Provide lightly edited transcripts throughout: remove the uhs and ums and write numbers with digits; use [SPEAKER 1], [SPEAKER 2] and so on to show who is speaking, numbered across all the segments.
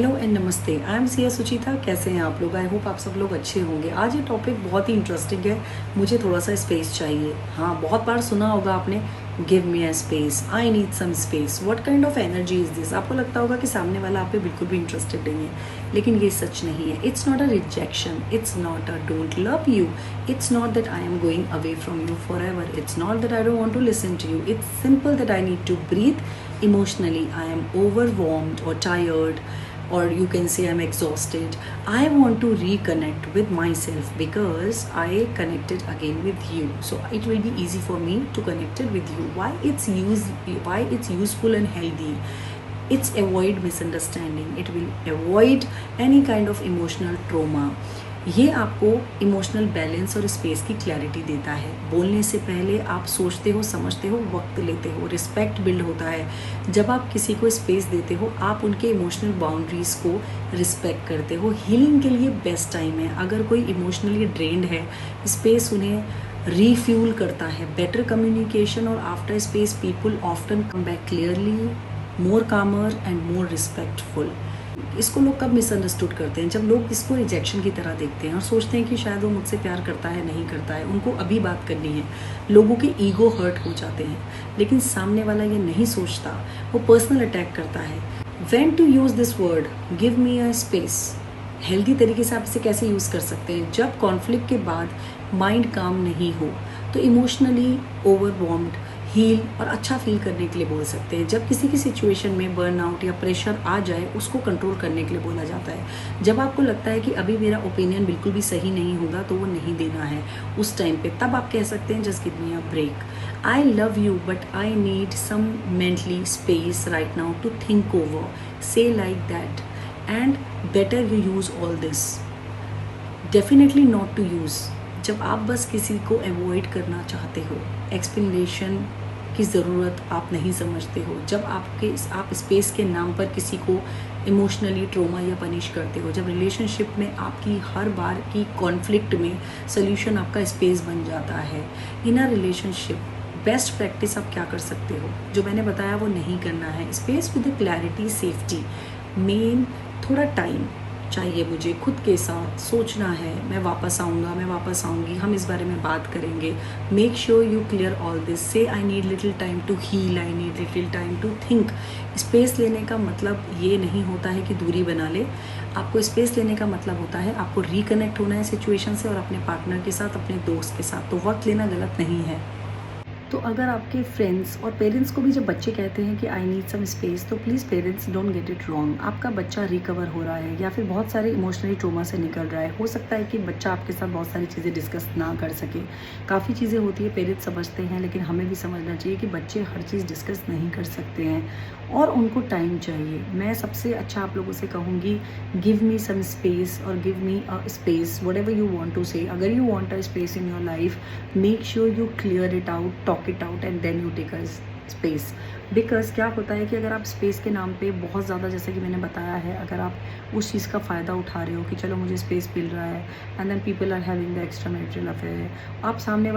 [SPEAKER 1] Hello and नमस्ते। I am Siya सुचिता। कैसे हैं आप लोग? आई होप आप सब लोग अच्छे होंगे। आज ये टॉपिक बहुत ही इंटरेस्टिंग है। मुझे थोड़ा सा स्पेस चाहिए। हाँ, बहुत बार सुना होगा आपने, give me a space, I need some space. What kind of energy is this? आपको लगता होगा कि सामने वाला आप पे बिल्कुल भी इंटरेस्टेड नहीं है, लेकिन ये सच नहीं है। It's not a rejection, it's not a don't love you, it's not that I am going away from you forever, it's not that I don't want to listen to you, it's simple that I need to breathe emotionally. I am overwhelmed or tired, or you can say I'm exhausted. I want to reconnect with myself because I connected again with you, so it will be easy for me to connect it with you. Why it's useful and healthy? It's avoid misunderstanding, it will avoid any kind of emotional trauma. ये आपको emotional balance और space की clarity देता है। बोलने से पहले आप सोचते हो, समझते हो, वक्त लेते हो, रिस्पेक्ट बिल्ड होता है। जब आप किसी को स्पेस देते हो, आप उनके इमोशनल बाउंड्रीज़ को रिस्पेक्ट करते हो। हीलिंग के लिए बेस्ट टाइम है। अगर कोई इमोशनली ड्रेन्ड है, स्पेस उन्हें रीफ्यूल करता है। बेटर कम्युनिकेशन और after space people often come back clearly, more calmer and more respectful. इसको लोग कब मिसअंडरस्टूड करते हैं? जब लोग इसको रिजेक्शन की तरह देखते हैं और सोचते हैं कि शायद वो मुझसे प्यार करता है, नहीं करता है, उनको अभी बात करनी है। लोगों के ईगो हर्ट हो जाते हैं, लेकिन सामने वाला ये नहीं सोचता, वो पर्सनल अटैक करता है। When to use this word give me a space? Healthy तरीके से आप इसे कैसे यूज़ कर सकते हैं? जब कॉन्फ्लिक्ट के बाद माइंड काम नहीं हो तो इमोशनली ओवरवॉर्म्ड हील और अच्छा फील करने के लिए बोल सकते हैं। जब किसी की सिचुएशन में बर्नआउट या प्रेशर आ जाए, उसको कंट्रोल करने के लिए बोला जाता है। जब आपको लगता है कि अभी मेरा ओपिनियन बिल्कुल भी सही नहीं होगा, तो वो नहीं देना है उस टाइम पे। तब आप कह सकते हैं just give me a break, I love you but I need some mentally space right now to think over, say like that, and better you use all this, definitely not to use. जब आप बस किसी को avoid करना चाहते हो, explanation की ज़रूरत आप नहीं समझते हो, जब आप स्पेस के नाम पर किसी को इमोशनली ट्रोमा या पनिश करते हो, जब रिलेशनशिप में आपकी हर बार की कॉन्फ्लिक्ट में सोल्यूशन आपका स्पेस बन जाता है। इन अ रिलेशनशिप बेस्ट प्रैक्टिस आप क्या कर सकते हो? जो मैंने बताया वो नहीं करना है। Space with clarity, safety, main थोड़ा टाइम चाहिए मुझे खुद के साथ सोचना है। मैं वापस आऊँगा, मैं वापस आऊँगी, हम इस बारे में बात करेंगे। Make sure you clear all this, say I need little time to heal, I need little time to think. Space लेने का मतलब ये नहीं होता है कि दूरी बना ले। आपको स्पेस लेने का मतलब होता है आपको रिकनेक्ट होना है सिचुएशन से और अपने पार्टनर के साथ, अपने दोस्त के साथ। तो वक्त लेना गलत नहीं है। तो अगर आपके फ्रेंड्स और पेरेंट्स को भी जब बच्चे कहते हैं कि आई नीड सम स्पेस, तो please parents don't get it wrong. आपका बच्चा रिकवर हो रहा है या फिर बहुत सारे इमोशनली ट्रोमा से निकल रहा है। हो सकता है कि बच्चा आपके साथ बहुत सारी चीज़ें डिस्कस ना कर सके। काफ़ी चीज़ें होती है, पेरेंट्स समझते हैं, लेकिन हमें भी समझना चाहिए कि बच्चे हर चीज़ डिस्कस नहीं कर सकते हैं और उनको टाइम चाहिए। मैं सबसे अच्छा आप लोगों से कहूँगी, गिव मी सम स्पेस और give me a space, whatever you want to say. अगर you want a space in your life, make sure you clear it out, talk it out, and then you take a space. Because क्या होता है कि अगर आप space के नाम पे बहुत ज़्यादा, जैसे कि मैंने बताया है, अगर आप उस चीज़ का फ़ायदा उठा रहे हो कि चलो मुझे स्पेस मिल रहा है, and then people are having the extra marital affair, आप सामने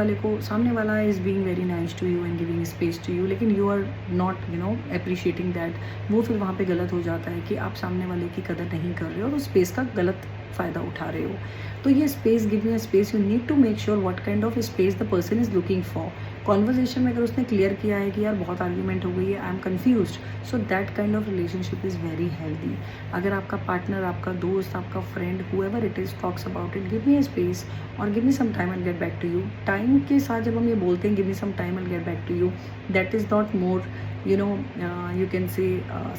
[SPEAKER 1] वाला is being very nice to you and giving space to you, लेकिन you are not appreciating that, वो फिर वहाँ पे गलत हो जाता है कि आप सामने वाले की कदर नहीं कर रहे हो और उस स्पेस का गलत फ़ायदा उठा रहे हो। तो ये space, give me a space, you need to make sure what kind of space the person is looking for. Conversation में अगर उसने क्लियर किया है कि यार बहुत आर्ग्यूमेंट हो गई है, I am confused, so that kind of relationship is very healthy. अगर आपका पार्टनर, आपका दोस्त, आपका friend, however it is, talks about it, give me a space और give me some time and get back to you. Time के साथ जब हम ये बोलते हैं give me some time and get back to you, that is not more you can say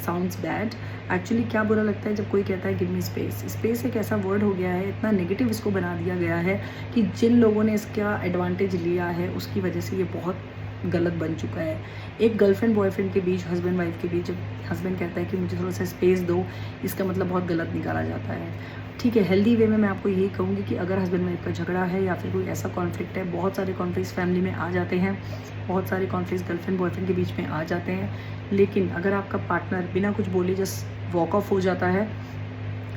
[SPEAKER 1] sounds bad। Actually क्या बुरा लगता है जब कोई कहता है गिव मी स्पेस। स्पेस एक ऐसा वर्ड हो गया है, इतना नेगेटिव इसको बना दिया गया है कि जिन लोगों ने इसका एडवांटेज लिया है उसकी वजह से ये बहुत गलत बन चुका है। एक गर्लफ्रेंड बॉयफ्रेंड के बीच, हस्बैंड वाइफ के बीच, जब हस्बैंड कहता है कि मुझे थोड़ा सा स्पेस दो, इसका मतलब बहुत गलत निकाला जाता है। ठीक है, हेल्दी वे में मैं आपको यही कहूँगी कि अगर हस्बैंड वाइफ का झगड़ा है या फिर कोई ऐसा कॉन्फ्लिक्ट है, बहुत सारे कॉन्फ्लिक्ट्स फैमिली में आ जाते हैं, बहुत सारे कॉन्फ्लिक्ट्स गर्लफ्रेंड बॉयफ्रेंड के बीच में आ जाते हैं, लेकिन अगर आपका पार्टनर बिना कुछ बोले जस्ट वॉक ऑफ हो जाता है,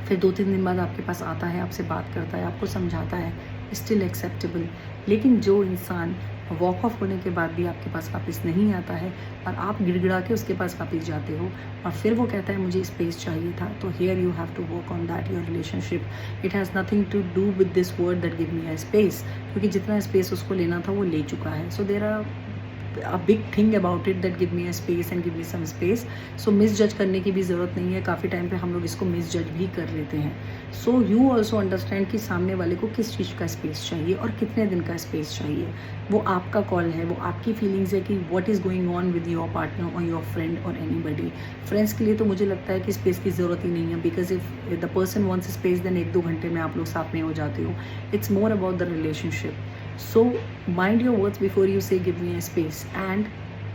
[SPEAKER 1] फिर 2-3 दिन बाद आपके पास आता है, आपसे बात करता है, आपको समझाता है, स्टिल एक्सेप्टेबल। लेकिन जो इंसान वॉक ऑफ होने के बाद भी आपके पास वापस नहीं आता है और आप गिड़गिड़ा के उसके पास वापस जाते हो और फिर वो कहता है मुझे स्पेस चाहिए था, तो here you have to work on that your relationship. It has nothing to do with this word that give me a space, क्योंकि जितना स्पेस उसको लेना था वो ले चुका है। So there are a big thing about it that give me a space and give me some space. So misjudge करने की भी ज़रूरत नहीं है, काफ़ी टाइम पे हम लोग इसको misjudge भी कर लेते हैं. So you also understand कि सामने वाले को किस चीज़ का स्पेस चाहिए और कितने दिन का स्पेस चाहिए. वो आपका कॉल है, वो आपकी फीलिंग्स है कि what is going on with your partner or your friend or anybody. Friends के लिए तो मुझे लगता है कि स्पेस की ज़रूरत ही नहीं है, because if the person wants space then 1-2 घंटे में आप लोग साथ में हो जाते हो. It's more about the relationship. So mind your words before you say give me a space. And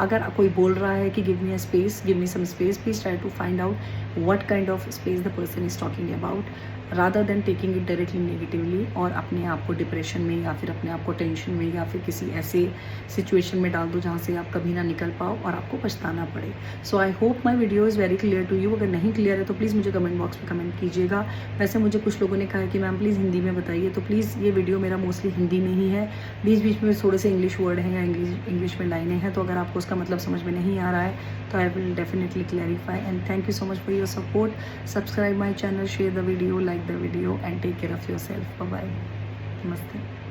[SPEAKER 1] अगर कोई बोल रहा है कि give me a space, give me some space, please try to find out what kind of space the person is talking about, rather than taking it directly negatively और अपने आप को डिप्रेशन में या फिर अपने आप को टेंशन में या फिर किसी ऐसे सिचुएशन में डाल दो जहाँ से आप कभी ना निकल पाओ और आपको पछताना पड़े. So I hope my video is very clear to you. अगर नहीं क्लियर है तो प्लीज़ मुझे कमेंट बॉक्स में कमेंट कीजिएगा. वैसे मुझे कुछ लोगों ने कहा है कि मैम प्लीज़ हिंदी में बताइए, तो प्लीज़ ये वीडियो मेरा मोस्टली हिंदी में ही है. बीच बीच में थोड़े से इंग्लिश वर्ड हैं या इंग्लिश में लाइनें हैं, तो अगर आपको उसका मतलब समझ में नहीं आ रहा है तो I will definitely clarify. And thank you so much for your support. Subscribe my channel, share the video, like the video, and take care of yourself. Bye bye. Namaste.